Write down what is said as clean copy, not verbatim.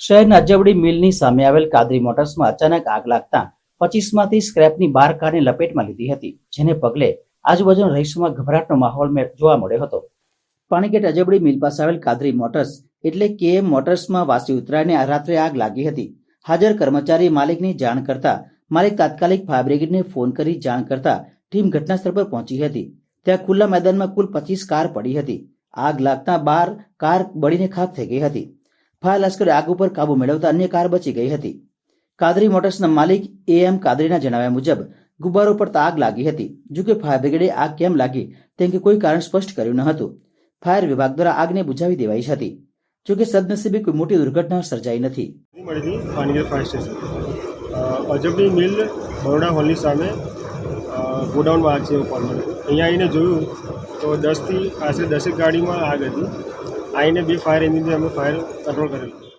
શહેરના અજવડી મિલની સામે આવેલ કાદરી મોટર્સમાં અચાનક આગ લાગતા 25માંથી સ્ક્રેપની 12 કારને લપેટમાં લીધી હતી, જેને પગલે આજુબાજુના રહીશોમાં ગભરાટનો માહોલ જોવા મળ્યો હતો. પાણીગેટ અજવડી મિલ પાસે આવેલ કાદરી મોટર્સ એટલે કેએમ મોટર્સમાં વાસી ઉત્તરાયણને રાત્રે આગ લાગી હતી. હાજર કર્મચારીએ માલિકને જાણ કરતા માલિક તાત્કાલિક ફાયર બ્રિગેડને ફોન કરી જાણ કરતા ટીમ ઘટનાસ્થળ પર પહોંચી હતી. ત્યાં ખુલ્લા મેદાનમાં કુલ 25 કાર પડી હતી. આગ લાગતા 12 કાર બળીને ખાખ થઈ ગઈ હતી. ફાયર લશ્કરે આગ ઉપર કાબુ મેળવતા અન્ય કાર બચી ગઈ હતી. કાદરી મોટર્સના માલિક એએમ કાદરીના જણાવ્યા મુજબ ગુબ્બારો પડતા આગ લાગી હતી. જોકે ફાયર બ્રિગેડે આગ કેમ લાગી તેમ કે કોઈ કારણ સ્પષ્ટ કર્યું ન હતું. ફાયર વિભાગ દ્વારા આગને બુઝાવી દેવાઈ હતી. જોકે સદનસીબે કોઈ મોટી દુર્ઘટના સર્જાઈ નથી. પાણીગેટ ફાયર સ્ટેશન અજબડી મિલ બરોડા હોલની સામે ગોડાઉનમાં આગ છે એવું કોલ મળ્યું. અહીંયા આવીને જોયું તો 10 થી આશરે 10 ગાડીમાં આગ હતી. આવીને 2 ફાયર એન્જિનથી અમે ફાયર કંટ્રોલ કરેલું.